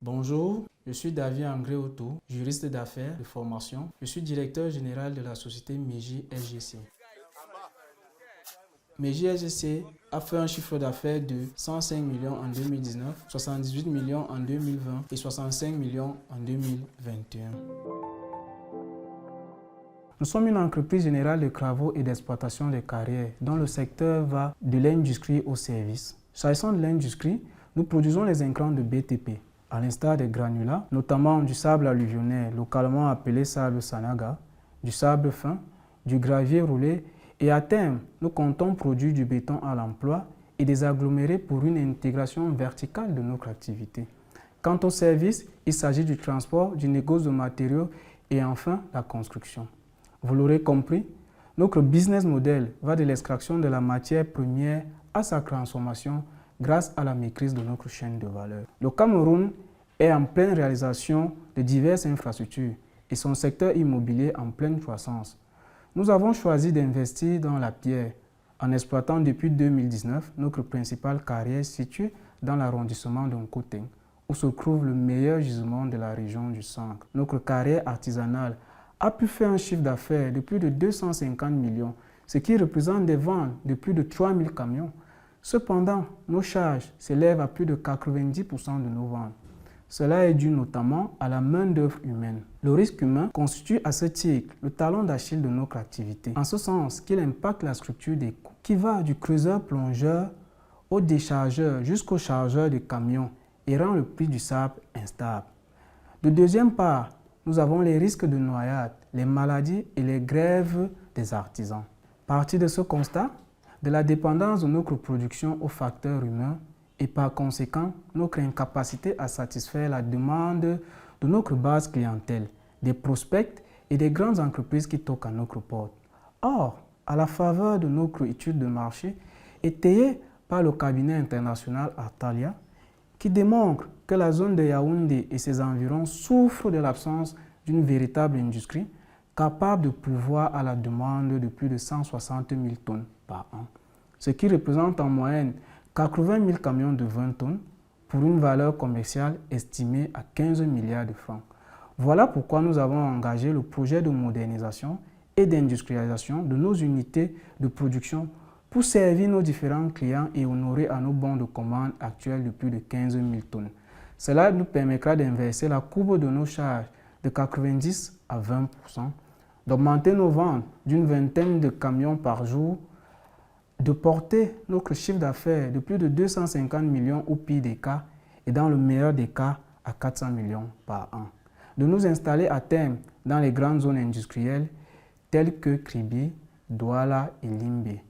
Bonjour, je suis David André-Otto, juriste d'affaires de formation. Je suis directeur général de la société Meji SGC. Meji SGC a fait un chiffre d'affaires de 105 millions en 2019, 78 millions en 2020 et 65 millions en 2021. Nous sommes une entreprise générale de travaux et d'exploitation des carrières dont le secteur va de l'industrie au service. S'agissant de l'industrie, nous produisons les intrants de BTP, à l'instar des granulats, notamment du sable alluvionnaire, localement appelé sable Sanaga, du sable fin, du gravier roulé et à terme, nous comptons produire du béton à l'emploi et des agglomérés pour une intégration verticale de notre activité. Quant au service, il s'agit du transport, du négoce de matériaux et enfin la construction. Vous l'aurez compris, notre business model va de l'extraction de la matière première à sa transformation grâce à la maîtrise de notre chaîne de valeur. Le Cameroun est en pleine réalisation de diverses infrastructures et son secteur immobilier en pleine croissance. Nous avons choisi d'investir dans la pierre en exploitant depuis 2019 notre principale carrière située dans l'arrondissement de Nkoteng, où se trouve le meilleur gisement de la région du centre. Notre carrière artisanale a pu faire un chiffre d'affaires de plus de 250 millions, ce qui représente des ventes de plus de 3000 camions. Cependant, nos charges s'élèvent à plus de 90% de nos ventes. Cela est dû notamment à la main-d'œuvre humaine. Le risque humain constitue à ce titre le talon d'Achille de notre activité, en ce sens qu'il impacte la structure des coûts, qui va du creuseur-plongeur au déchargeur jusqu'au chargeur de camions et rend le prix du sable instable. De deuxième part, nous avons les risques de noyade, les maladies et les grèves des artisans. Parti de ce constat, de la dépendance de notre production aux facteurs humains et par conséquent notre incapacité à satisfaire la demande de notre base clientèle, des prospects et des grandes entreprises qui toquent à notre porte. Or, à la faveur de notre étude de marché, étayée par le cabinet international Artalia, qui démontre que la zone de Yaoundé et ses environs souffrent de l'absence d'une véritable industrie capable de pourvoir à la demande de plus de 160 000 tonnes par an, ce qui représente en moyenne 80 000 camions de 20 tonnes pour une valeur commerciale estimée à 15 milliards de francs. Voilà pourquoi nous avons engagé le projet de modernisation et d'industrialisation de nos unités de production pour servir nos différents clients et honorer à nos bons de commande actuels de plus de 15 000 tonnes. Cela nous permettra d'inverser la courbe de nos charges de 90 à 20%, d'augmenter nos ventes d'une vingtaine de camions par jour, de porter notre chiffre d'affaires de plus de 250 millions au pire des cas et dans le meilleur des cas à 400 millions par an. De nous installer à terme dans les grandes zones industrielles telles que Kribi, Douala et Limbé.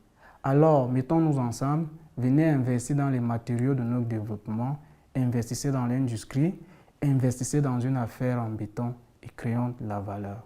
Alors, mettons-nous ensemble, venez investir dans les matériaux de notre développement, investissez dans l'industrie, investissez dans une affaire en béton et créons de la valeur.